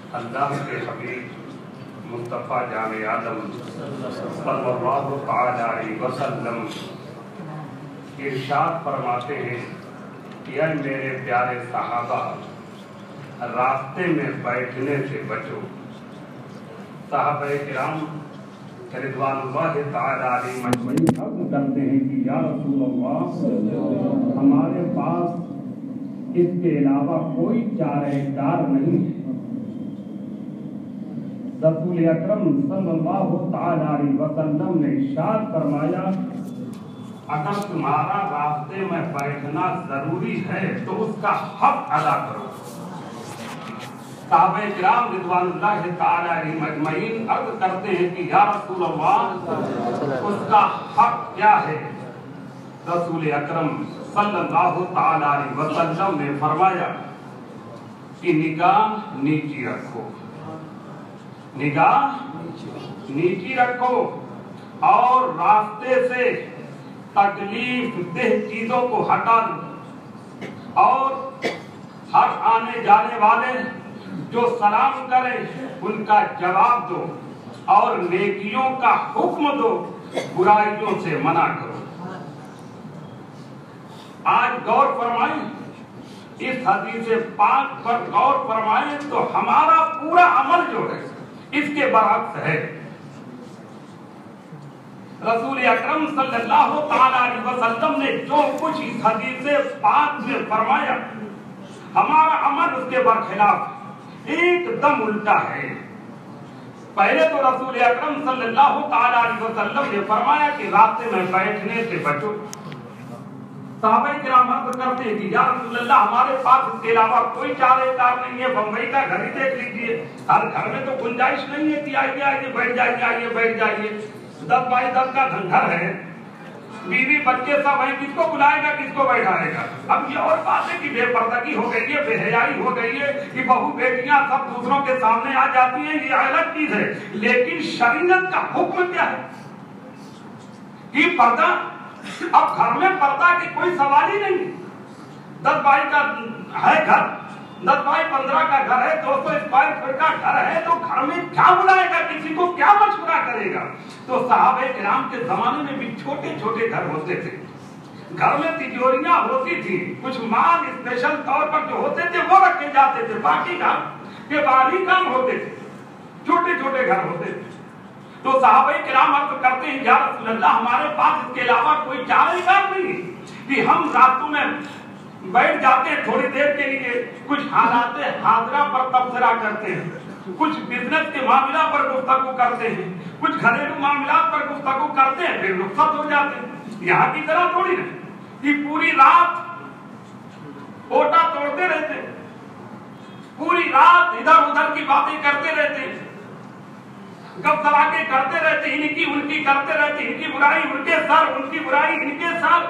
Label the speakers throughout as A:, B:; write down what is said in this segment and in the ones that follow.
A: अल्लाह के हबीब मुस्तफ़ा जाने आदम सल्लल्लाहु अलैहि वसल्लम इरशाद फरमाते हैं, यह मेरे प्यारे सहाबा, रास्ते में बैठने से बचो। सहाबा-ए-किराम रिज़वानुल्लाहि तआला अलैहिम अजमईन अर्ज़ करते हैं कि या रसूल अल्लाह, हमारे पास इसके अलावा कोई चारेगार नहीं है। रसूल अकरम सल्लल्लाहु तआला अलैहि वसल्लम ने इरशाद फरमाया, अगर तुम्हारा रास्ते में बैठना जरूरी है तो उसका हक अदा करो। सहाबा-ए-किराम रिज़वानुल्लाहि तआला अलैहिम अजमईन अर्ज़ करते हैं कि या रसूल अल्लाह, उसका हक क्या है? रसूल अकरम सल्लल्लाहु तआला अलैहि वसल्लम ने फरमाया कि निगाह नीची रखो, निगाह नीची रखो और रास्ते से तकलीफ देह चीजों को हटा दो और हर आने जाने वाले जो सलाम करें उनका जवाब दो और नेकियों का हुक्म दो, बुराइयों से मना करो। आज गौर फरमाएं, इस हदीस पाक पर गौर फरमाएं तो हमारा पूरा अमल जो है इसके बरअक्स है। रसूल अकरम सल्लल्लाहु तआला अलैहि वसल्लम ने जो कुछ इस हदीस पाक में फरमाया, हमारा अमल उसके बरखिलाफ एकदम उल्टा है। पहले तो रसूल अकरम सल्लल्लाहु तआला अलैहि वसल्लम ने फरमाया कि रास्ते में बैठने से बचो। सहाबा-ए-किराम अर्ज़ करते हैं कि या रसूल अल्लाह, हमारे पास इसके अलावा कोई चारेगार नहीं है। बम्बई का घर ही देख लीजिए, हर घर में तो गुंजाइश नहीं है कि आइए आइए बैठ जाइए, आइए बैठ जाइए। 10 बाई 10 का घर है, बीवी बच्चे सब है, किसको बुलाएगा, किसको बैठाएगा? अब ये और बात है कि बेपर्दगी हो गई है, बेहयाई हो गई है कि बहू बेटियां सब दूसरों के सामने आ जाती हैं, ये अलग चीज है। लेकिन शरीयत का हुक्म क्या है कि पर्दा, अब घर में पर्दा की कोई सवाल ही नहीं। 10 बाई का है घर, 10 बाई 15 का घर है, 200 स्क्वायर फीट का घर है, तो घर में क्या बुलाएगा, किसी को क्या मशवरा करेगा? तो सहाबा-ए-किराम के जमाने में भी छोटे छोटे घर होते थे, घर में तिजोरियां होती थी, कुछ माल स्पेशल तौर पर जो होते थे वो रखे जाते थे, बाकी काम के बाहरी काम होते थे, छोटे छोटे घर होते थे। तो सहाबा-ए-किराम अर्ज़ करते हैं, या रसूल अल्लाह, हमारे पास इसके अलावा कोई चारेगार नहीं कि हम रातों में बैठ जाते हैं थोड़ी देर के लिए, कुछ हालात हाजरा पर तबसरा करते हैं, कुछ बिजनेस के मामला पर गुफ्तगू करते हैं, कुछ घरेलू मामला पर गुफ्तगू करते हैं, फिर रुखसत हो जाते हैं। यहाँ की तरह थोड़ी ना कि पूरी रात ओटा तोड़ते रहते, पूरी रात इधर उधर की बातें करते रहते, गपसलाके करते रहते, इनकी उनकी करते रहते, इनकी बुराई उनके सर, उनकी बुराई इनके सर,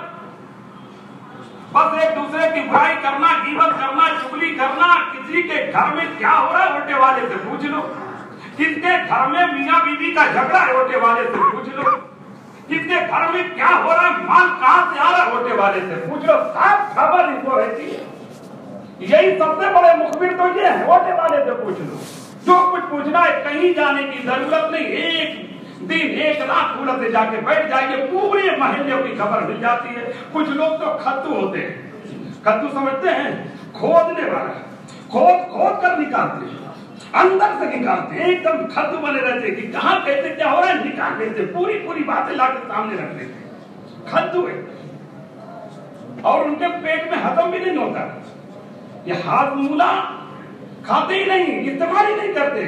A: बस एक दूसरे की बुराई करना, गिबत करना, चुगली करना। किसी के घर में क्या हो रहा है ओटे वाले से पूछ लो, किसके घर में मियां बीवी का झगड़ा है ओटे वाले से पूछ लो, किसके घर में क्या हो रहा है, माल कहां से आ रहा है ओटे वाले से पूछ लो, सब खबर इनको रहती है। यही सबसे बड़े मुखबिर तो ये है, ओटे वाले से पूछ लो, जो कुछ पूछना है, कहीं जाने की जरूरत नहीं, एक दिन 1 लाख फूल से जाके बैठ जाइए, पूरे महल्ले की खबर मिल जाती है। कुछ लोग तो खत्तू होते हैं, खत्तू समझते हैं, खोदने वाला, खोद खोद कर निकालते हैं, अंदर से निकालते हैं, एकदम खत्तू बने रहते कि कहाँ कैसे क्या हो रहा है निकाल लेते, पूरी पूरी बातें लाकर सामने रख लेते, खत्तू है। और उनके पेट में हजम भी नहीं होता, ये हाथ मूला खाते ही नहीं, इस्तेमाल ही नहीं करते,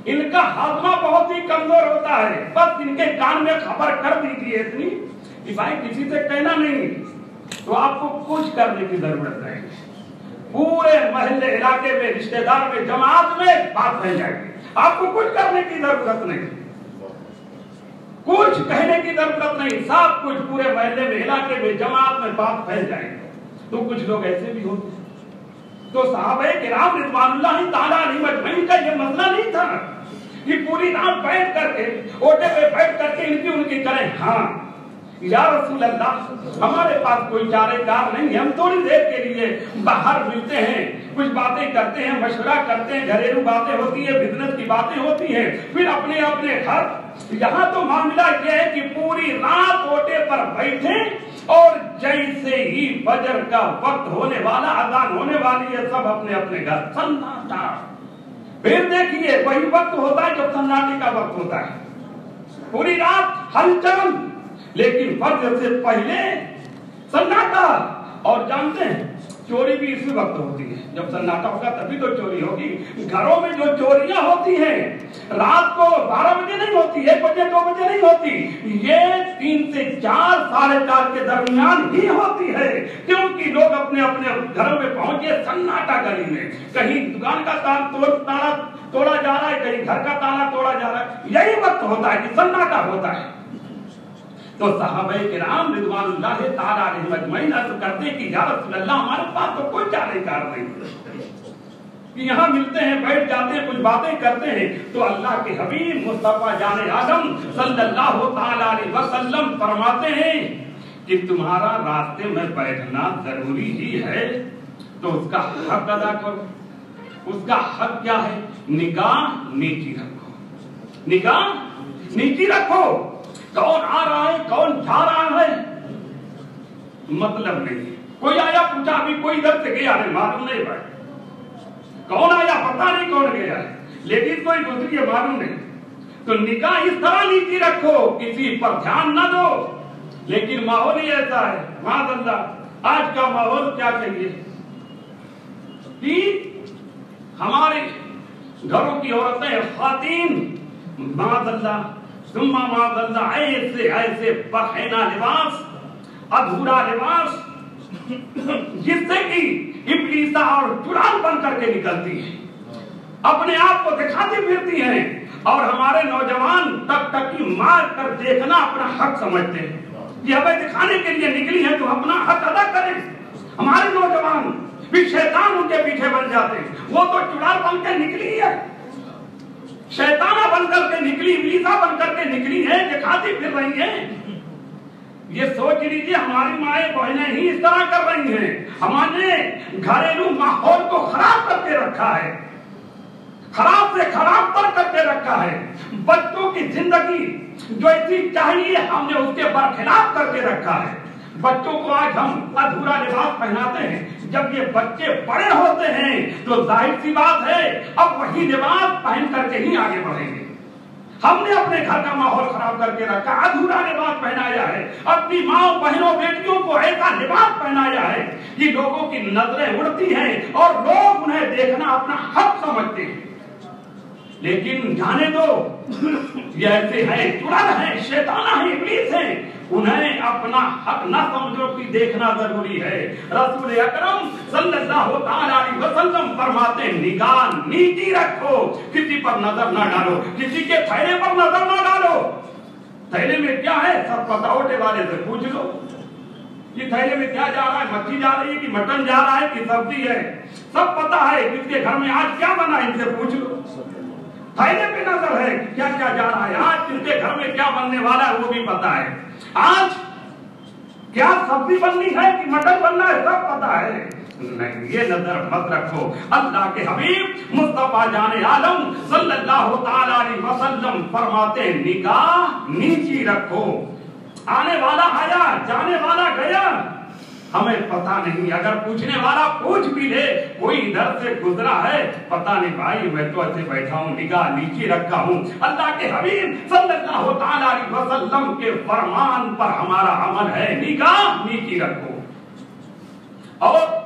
A: इनका हाजमा बहुत ही कमजोर होता है। बस इनके कान में खबर कर दीजिए इतनी कि भाई किसी से कहना नहीं, तो आपको कुछ करने की जरूरत नहीं, पूरे मोहल्ले इलाके में, रिश्तेदार में, जमात में बात फैल जाएगी, आपको कुछ करने की जरूरत नहीं, कुछ कहने की जरूरत नहीं, सब कुछ पूरे मोहल्ले में, इलाके में, जमात में बात फैल जाएगी। तो कुछ लोग ऐसे भी होते हैं। तो सहाबा-ए-किराम रिज़वानुल्लाहि तआला अलैहिम अजमईन का ये मसला नहीं था कि पूरी रात बैठ करके ओटे पे बैठ करके इनकी उनकी करें। हाँ, या रसूल अल्लाह हमारे पास कोई चारेकार नहीं है, हम थोड़ी देर के लिए बाहर मिलते हैं, कुछ बातें करते हैं, मशवरा करते हैं, घरेलू बातें होती है, बिजनेस की बातें होती हैं, फिर अपने अपने घर। यहाँ तो मामला यह है कि पूरी रात ओटे पर बैठे और जैसे ही फजर का वक्त होने वाला, अजान होने वाली है, सब अपने अपने घर, सन्नाटा। फिर देखिए वही वक्त होता है जब सन्नाटे का वक्त होता है, पूरी रात हलचल, लेकिन फजर से पहले सन्नाटा। और जानते हैं चोरी भी इसी वक्त होती है, जब सन्नाटा होगा तभी तो चोरी होगी। घरों में जो चोरियां होती हैं रात को 12 बजे नहीं होती, 1 बजे 2 बजे नहीं होती, ये 3 से 4, 4:30 के दरमियान ही होती है, क्योंकि लोग अपने अपने घरों में पहुंचे सन्नाटा गली में, कहीं दुकान का ताला तोड़ा जा रहा है, कहीं घर का ताला तोड़ा जा रहा है, यही वक्त होता है कि सन्नाटा होता है। तो सहाबाए किराम रिज़वानुल्लाह ताला अलैहिम अजमईन अर्ज़ करते कि या रसूल अल्लाह हमारे पास तो कोई चारेकार नहीं कि यहाँ मिलते हैं, बैठ जाते हैं, कुछ बातें करते हैं। तो अल्लाह के हबीब मुस्तफा जाने आदम सल्लल्लाहु ताला अलैहि वसल्लम फरमाते हैं कि तुम्हारा रास्ते में बैठना जरूरी ही है, तो उसका हक अदा करो। उसका हक क्या है? निगाह नीची रखो, निगाह नीची रखो। कौन आ रहा है, कौन जा रहा है, मतलब नहीं। कोई आया पूछा, अभी कोई इधर से गया है, मालूम नहीं भाई कौन आया, पता नहीं कौन गया है, लेकिन कोई गुजरी है, मालूम नहीं। तो निगाह इस तरह नीची रखो, किसी पर ध्यान न दो। लेकिन माहौल ही ऐसा है, माज़अल्लाह आज का माहौल क्या चाहिए कि हमारे घरों की औरतें खातीन माज़अल्लाह सुम्मा माज़अल्लाह ऐसे ऐसे बहना लिबास, अधूरा लिबास, जिससे कि इब्लीसा और चुड़ैल बन करके निकलती है, अपने आप को दिखाती फिरती हैं, और हमारे नौजवान टकटकी मार कर देखना अपना हक समझते हैं कि हमें दिखाने के लिए निकली है तो अपना हक अदा करें। हमारे नौजवान भी शैतान उनके पीछे बन जाते हैं, वो तो चुड़ैल बन के निकली है, शैताना बनकर के निकली, इब्लीसा बनकर के निकली है, दिखाती फिर रही है। ये सोच लीजिए हमारी माएं बहनें ही इस तरह कर रही हैं, हमने घरेलू माहौल को खराब करके रखा है, खराब से खराब तर करके रखा है। बच्चों की जिंदगी जो ऐसी चाहिए हमने उसके बरखिलाफ करके रखा है। बच्चों को आज हम अधूरा लिबास पहनाते हैं, जब ये बच्चे बड़े होते हैं तो जाहिर सी बात है अब वही लिबास पहन करके ही आगे बढ़ेंगे। हमने अपने घर का माहौल खराब करके रखा, अधूरा लिबास पहनाया है, अपनी माँ बहनों बेटियों को ऐसा लिबास पहनाया है कि लोगों की नजरें उड़ती हैं और लोग उन्हें देखना अपना हक समझते हैं। लेकिन जाने दो ये ऐसे हैं, चुड़ैल हैं, शैताना है, इब्लीस हैं, उन्हें अपना हक न समझो कि देखना जरूरी है। रसूल अकरम सल्लल्लाहु अलैहि वसल्लम फरमाते हैं निगाह नीची रखो, किसी पर नजर न डालो, किसी के थैले पर नजर न डालो। थैले में क्या है सब पता, ओटे वाले से पूछ लो कि थैले में क्या जा रहा है, मच्छी जा रही है कि मटन जा रहा है कि सब्जी है, सब पता है। किसके घर में आज क्या बना इनसे पूछ लो, थैले पे नजर है क्या क्या जा रहा है, आज किसके घर में क्या बनने वाला है वो भी पता है, आज क्या सब्जी बननी है कि मटन बनना है सब पता है। नहीं, ये नजर मत रखो। अल्लाह के हबीब मुस्तफा जाने आलम सल्लल्लाहु ताला अलैहि वसल्लम फरमाते निगाह नीची रखो। आने वाला आया, जाने वाला गया, हमें पता नहीं। अगर पूछने वाला पूछ भी ले कोई इधर से गुजरा है, पता नहीं भाई, मैं तो ऐसे बैठा हूँ, निगाह नीचे रखा हूँ। अल्लाह के हबीब सल्लल्लाहु ताला अलैहि वसल्लम के फरमान पर हमारा अमल है, निगाह नीचे रखो। और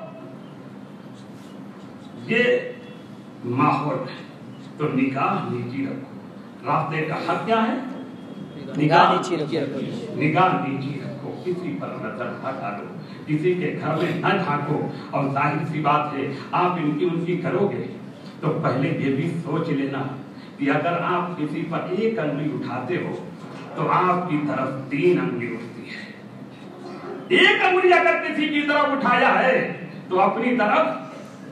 A: ये माहौल है तो निगाह नीचे रखो। रास्ते का हक क्या है? निगाह नीचे रखो, निगाह नीचे रखो, किसी पर नजर न डालो, किसी के घर में न झांको। और जाहिर सी बात है आप इनकी उनकी करोगे तो पहले ये भी सोच लेना कि अगर आप किसी पर एक अंगुली उठाते हो तो आपकी तरफ 3 अंगुली उठती है। एक अंगुली अगर किसी की तरफ उठाया है तो अपनी तरफ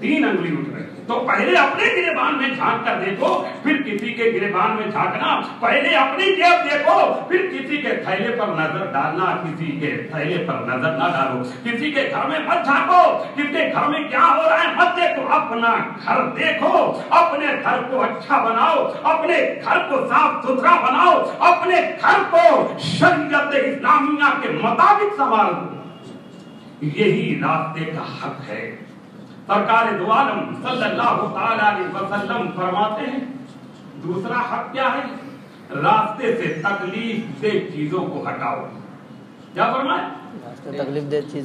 A: 3 अंगुली उठ रही है। तो पहले अपने गिरेबान में झांक कर देखो, फिर किसी के गिरेबान में झांकना। पहले अपनी जेब देखो, फिर किसी के थैले पर नजर डालना। किसी के थैले पर नजर ना डालो, किसी के घर में मत झांको, किसके घर में क्या हो रहा है मत देखो, अपना घर देखो, अपने घर को अच्छा बनाओ, अपने घर को साफ सुथरा बनाओ, अपने घर को शरीयत इस्लामिया के मुताबिक संभालो। यही रास्ते का हक है। सरकार दो आलम सल्लल्लाहु तआला अलैहि वसल्लम फरमाते हैं, दूसरा हक क्या है? रास्ते से तकलीफ दे चीजों को हटाओ। क्या फरमाए?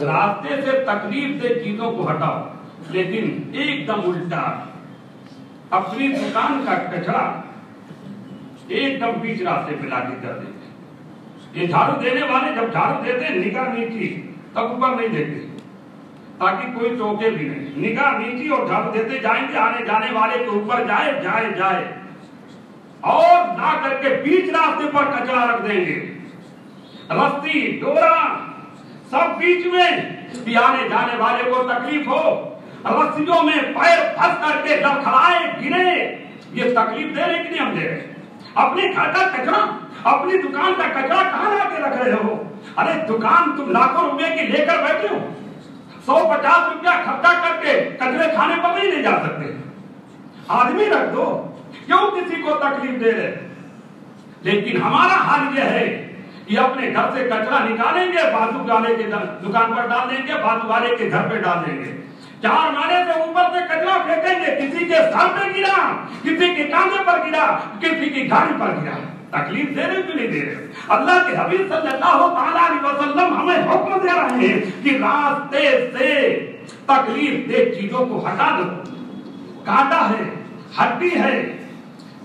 A: रास्ते से तकलीफ दे चीजों को हटाओ। लेकिन एकदम उल्टा, अपनी दुकान का कचरा एकदम बीच रास्ते पे लाके कर देते। ये झाड़ू देने वाले जब झाड़ू देते निगाह नीची, तब ऊपर नहीं देते ताकि कोई टोके भी नहीं। निगाह नीची और झाड़ू देते जाएंगे, आने जाने वाले के ऊपर जाए जाए जाए, और ना करके बीच रास्ते पर कचरा रख देंगे। रस्सी डोरा सब बीच में, कि आने जाने वाले को तकलीफ हो। रस्सियों में पैर फंस करके लड़खड़ाए गिरे, ये तकलीफ दे रहे कि नहीं हम दे रहे? अपने घर का कचरा, अपनी दुकान का कचरा कहाँ लाके रख रहे हो? अरे दुकान तुम लाखों रुपए की लेकर बैठे हो, 150 रुपया खर्चा करके कचरे खाने पर नहीं ले जा सकते। आदमी रख दो, क्यों किसी को तकलीफ दे रहे? लेकिन हमारा हाल यह है कि अपने घर से कचरा निकालेंगे, बाजू वाले के दुकान पर डाल देंगे, बाजू वाले के घर पे डाल देंगे, 4 माले से ऊपर से कचरा फेंकेंगे, किसी के सर पे गिरा, किसी के कांधे पर गिरा, किसी की गाड़ी पर गिरा। तकलीफ दे रहे कि नहीं दे रहे? अल्लाह के हबीब सल्लल्लाहु अलैहि वसल्लम हमें हुक्म दे रहे हैं कि रास्ते से तकलीफ दे चीजों को हटा दो। कांटा है, हड्डी है,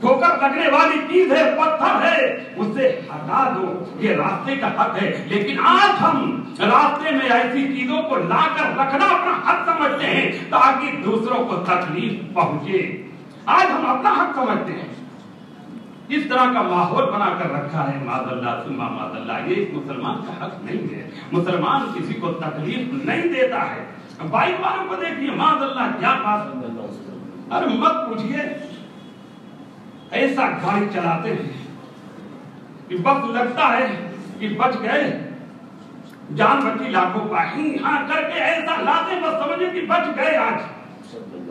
A: ठोकर लगने वाली चीज है, पत्थर है, उसे हटा दो। ये रास्ते का हक है। लेकिन आज हम रास्ते में ऐसी चीजों को लाकर रखना अपना हक समझते हैं ताकि दूसरों को तकलीफ पहुंचे। आज हम अपना हक समझते हैं। इस तरह का माहौल बनाकर रखा है, मादल्ला सुम्मा मादल्ला। ये मुसलमान का हक नहीं है। मुसलमान किसी को तकलीफ नहीं देता है। बाइक वालों को देखिए, मादल्ला क्या बात, अरे मत पूछिए, ऐसा गाड़ी चलाते हैं कि बस लगता है कि बच गए, जान बची लाखों का ही हाँ करके ऐसा लाते, बस समझे कि बच गए आज।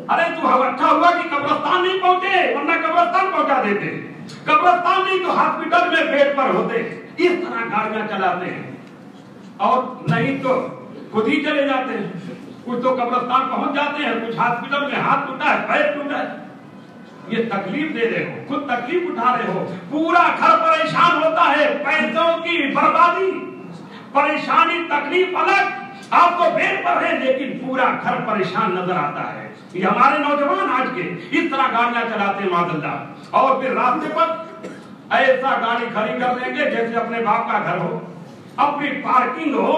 A: अरे तू अच्छा हुआ कि कब्रिस्तान नहीं पहुंचे, वरना कब्रिस्तान पहुंचा देते। कब्रिस्तान नहीं तो हॉस्पिटल में बेड पर होते। इस तरह गाड़ियां चलाते हैं, और नहीं तो खुद ही चले जाते हैं। कुछ तो कब्रिस्तान पहुंच जाते हैं, कुछ हॉस्पिटल में हाथ टूटा है, पैर टूटा है। ये तकलीफ दे रहे हो, खुद तकलीफ उठा रहे हो। पूरा घर परेशान होता है, पैसों की बर्बादी, परेशानी, तकलीफ अलग, आप तो बेड पर है लेकिन पूरा घर परेशान नजर आता है। ये हमारे नौजवान आज के इस तरह गाड़ियां चलाते हैं मादल्ला, और फिर रास्ते पर ऐसा गाड़ी खड़ी कर देंगे जैसे अपने बाप का घर हो, अपनी पार्किंग हो,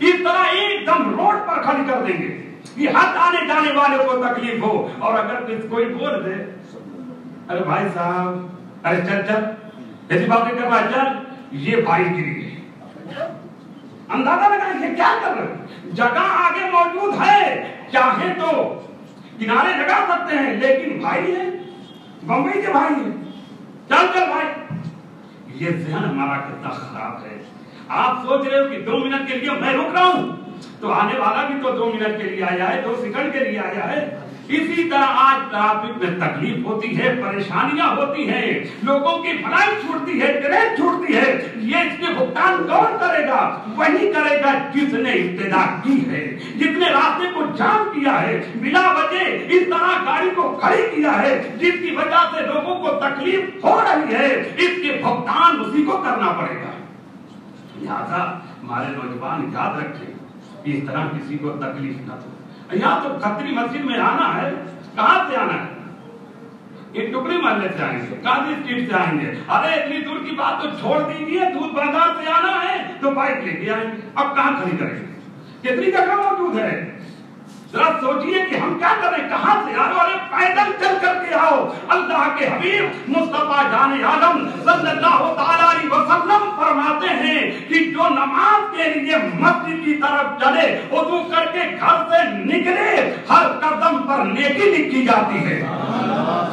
A: इस तरह एकदम रोड पर खड़ी कर देंगे कि हर आने जाने वाले को तकलीफ हो। और अगर कोई बोल दे, अरे भाई साहब, अरे चल चल, ऐसी बातें कर रहा है, चल, ये भाई गिरी है, अंदाजा लगाएंगे क्या कर रहे? जगह आगे मौजूद है, चाहे तो किनारे लगा सकते हैं, लेकिन भाई है, बंबई के भाई है, चल चल भाई। ये ज़हन हमारा कितना खराब है। आप सोच रहे हो कि 2 मिनट के लिए मैं रुक रहा हूं, तो आने वाला भी तो 2 मिनट के लिए आया है, 2 सेकंड के लिए आया है। इसी तरह आज ट्रैफिक में तकलीफ होती है, परेशानियां होती हैं, लोगों की फ्लाइट छूटती है, ट्रेन छूटती है। ये इसके भुगतान कौन करेगा? वही करेगा जिसने इब्तिदा की है, जिसने रास्ते को जाम किया है, बिना वजह इस तरह गाड़ी को खड़ी किया है, जिसकी वजह से लोगों को तकलीफ हो रही है, इसके भुगतान उसी को करना पड़ेगा। लिहाजा हमारे नौजवान याद रखें, इस तरह किसी को तकलीफ न दो। यहाँ तो खतरी मस्जिद में आना है, कहाँ से आना है? एक टुकड़ी महल्ले से आएंगे, गांधी स्ट्रीट से आएंगे। अरे इतनी दूर की बात तो छोड़ दीजिए, दूध बाजार से आना है तो बाइक लेके आएंगे। अब कहाँ खड़ी करेंगे? कितनी जगह मौजूद है? जरा सोचिए कि हम क्या करें, कहाँ से आ रहे? अरे पैदल चल करके आओ। अल्लाह के हबीब मुस्तफा जाने आलम सल्लल्लाहु ताला अलैहि वसल्लम फरमाते हैं कि जो नमाज के लिए मस्जिद की तरफ चले, वुज़ू करके घर से निकले, हर कदम पर नेकी लिखी जाती है,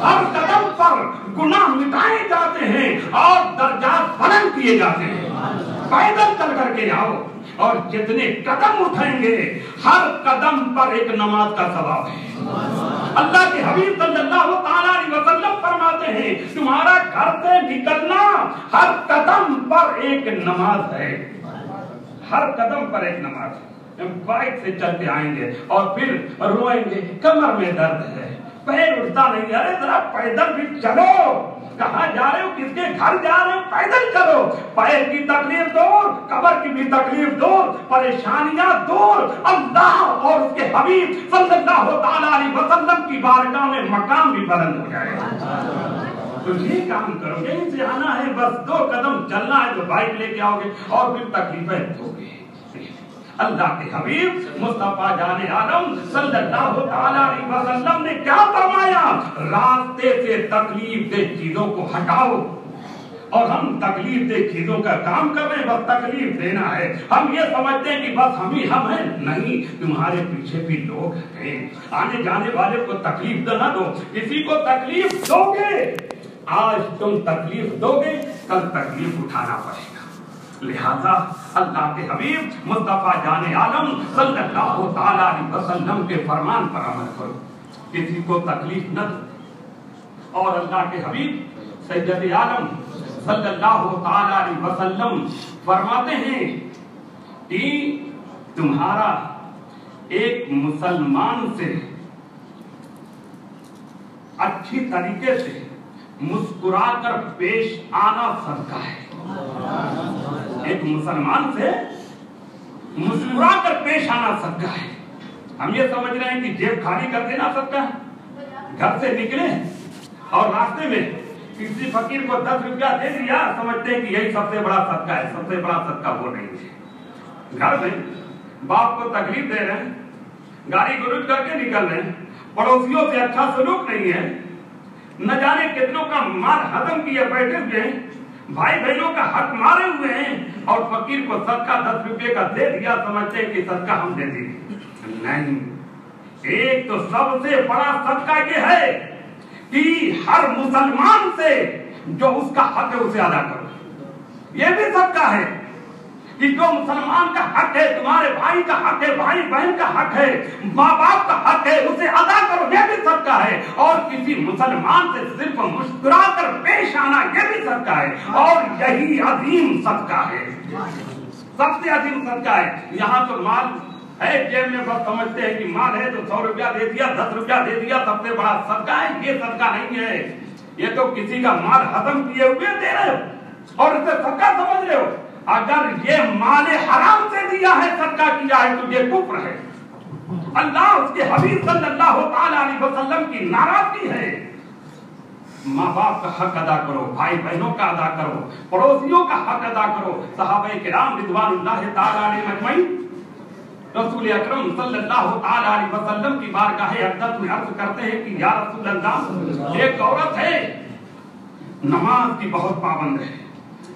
A: हर कदम पर गुनाह मिटाए जाते हैं और दर्जात बुलंद किए जाते हैं। पैदल चल करके आओ और जितने कदम उठाएंगे हर कदम पर एक नमाज का सवाब है। अल्लाह के हबीब सल्लल्लाहु ताला अलैहि वसल्लम फरमाते हैं तुम्हारा घर से निकलना हर कदम पर एक नमाज है, हर कदम पर एक नमाज है। बाइक से चलते आएंगे और फिर रोएंगे, कमर में दर्द है, पैर उठता नहीं, अरे जरा पैदल भी चलो, कहाँ जा रहे हो, किसके घर जा रहे हो, पैदल चलो। पैर की तकलीफ दूर, कमर की भी तकलीफ दूर, परेशानियां दूर, अल्लाह और उसके हबीब सल्लल्लाहु ताला अलैहि वसल्लम की बारगाह में मकाम भी बुलंद हो जाएगा। तो ये काम करो, यहीं से आना है, बस 2 कदम चलना है तो बाइक लेके आओगे और फिर तकलीफें दोगे। अल्लाह के हबीब मुस्तफा जाने आलम सल्लल्लाहु ताला अलैहि वसल्लम ने क्या फरमाया, रास्ते से तकलीफ दे चीजों को हटाओ। और हम तकलीफ दे चीजों का काम कर रहे हैं, बस तकलीफ देना है। हम ये समझते हैं कि बस हम हैं, नहीं, तुम्हारे पीछे भी लोग हैं। आने जाने वाले को तकलीफ न दो, किसी को तकलीफ दोगे, आज तुम तकलीफ दोगे, कल तकलीफ उठाना पड़ेगा। लिहाजा अल्लाह के हबीब मुस्तफा जाने आलम सल्लल्लाहु ताला अलैहि वसल्लम के फरमान पर अमल करो, किसी को तकलीफ न दो। और अल्लाह के हबीब सैयद आलम सल्लल्लाहु ताला अलैहि वसल्लम फरमाते हैं कि तुम्हारा एक मुसलमान से अच्छी तरीके से मुस्कुराकर पेश आना सदका है। एक मुसलमान से मुस्कुराकर पेश आना सदका है। हम ये समझ रहे हैं कि जेब खाली कर देना सदका है। घर से निकले और रास्ते में किसी फकीर को 10 रुपया दे दिया, समझते हैं कि यही सबसे बड़ा सदका है। सबसे बड़ा सदका वो नहीं है। घर में बाप को तकलीफ दे रहे हैं, गाड़ी गुरुज करके निकल रहे हैं, पड़ोसियों से अच्छा सलूक नहीं है, न जाने कितनों का माल हजम किए बैठे हुए हैं, भाई बहनों का हक मारे हुए हैं और फकीर को सदका 10 रुपये का दे दिया, समझते हैं कि सदका हम दे देंगे। नहीं, एक तो सबसे बड़ा सदका ये है कि हर मुसलमान से जो उसका हक है उसे अदा करो। ये भी सदका है कि जो मुसलमान का हक है, तुम्हारे भाई का हक है, भाई बहन का हक है, माँ बाप का हक है, उसे अदा करो, यह भी सदका है। और किसी मुसलमान से सिर्फ मुस्कुराकर पेश आना, यह भी सदका है। और यही अजीम सदका है, सबसे अजीम सदका है। यहाँ तो माल है जेब में, बस समझते हैं कि माल है तो 100 रुपया दे दिया, 10 रुपया दे दिया, सबसे बड़ा सदका है। ये सदका नहीं है, ये तो किसी का माल हजम किए हुए दे रहे हो और इसे सदका समझ रहे हो। अगर ये माले हराम से दिया है, सदका किया है, तो ये कुफ्र है। अल्लाह उसके हबीब सल्लल्लाहु ताला अलैहि वसल्लम की नाराजगी है। माँ बाप का हक अदा करो, भाई बहनों का अदा करो, पड़ोसियों का हक अदा करो। सहाबा किराम रिज़वानुल्लाह ताला अलैहिम अजमईन रसूल अकरम सल्लल्लाहु ताला अलैहि वसल्लम की बारगाह अक़दस में अर्ज करते हैं कि या रसूल अल्लाह, एक औरत है, नमाज की बहुत पाबंद है,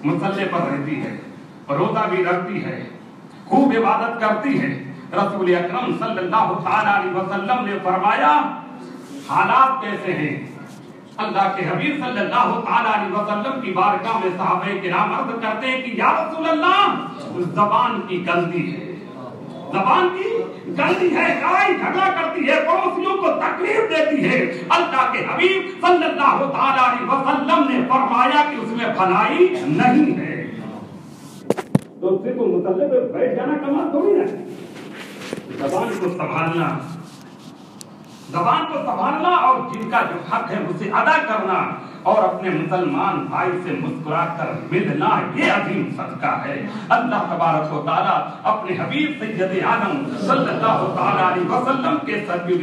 A: मुसल्ले पर रहती है, रोजा भी रखती है, खूब इबादत करती है। रसूल अकरम सल्लल्लाहु ताला अलैहि वसल्लम ने फरमाया हालात कैसे हैं? अल्लाह के हबीब सल्लल्लाहु ताला अलैहि वसल्लम की बारगाह में सहाबा किराम अर्ज करते हैं कि या रसूल अल्लाह, ज़बान की गंदी है, ज़बान की गंदी है, लड़ाई झगड़ा करती है, पड़ोसियों को तकलीफ देती है। अल्लाह के हबीब सल्लल्लाहु ताला अलैहि वसल्लम ने फरमाया कि उसमें भलाई नहीं है। तो सिर्फ मुसल्ले पे बैठ जाना कमाल थोड़ी है। ज़बान को संभालना, ज़बान को संभालना और जिनका जो हक है उसे अदा करना और अपने मुसलमान भाई से मुस्कुराकर मिलना, ये अजीम सदका है। अल्लाह तबारक व तआला अपने हबीब सैयद आलम सल्लल्लाहु ताला अलैहि वसल्लम के सद्दुल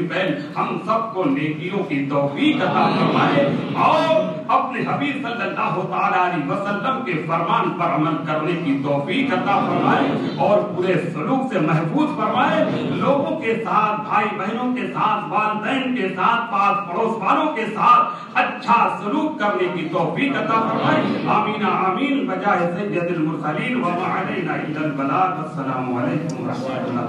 A: हम सबको नेकियों की तौफीक अता फरमाए और अपने हबीब सल्लल्लाहु ताला अलैहि वसल्लम के फरमान पर अमल करने की तौफीक अता फरमाए और पूरे सलूक से महफूज फरमाए। लोगों के साथ, भाई बहनों के साथ, बाल वालिदैन के साथ, पास पड़ोस वालों के साथ अच्छा सलूक करने की तौफीक अता फरमाए। आमीन आमीन। बजाए सय्यदुल मुरसलीन व मा अलैना इल्लल बलाग। अस्सलामु अलैकुम व रहमतुल्लाह।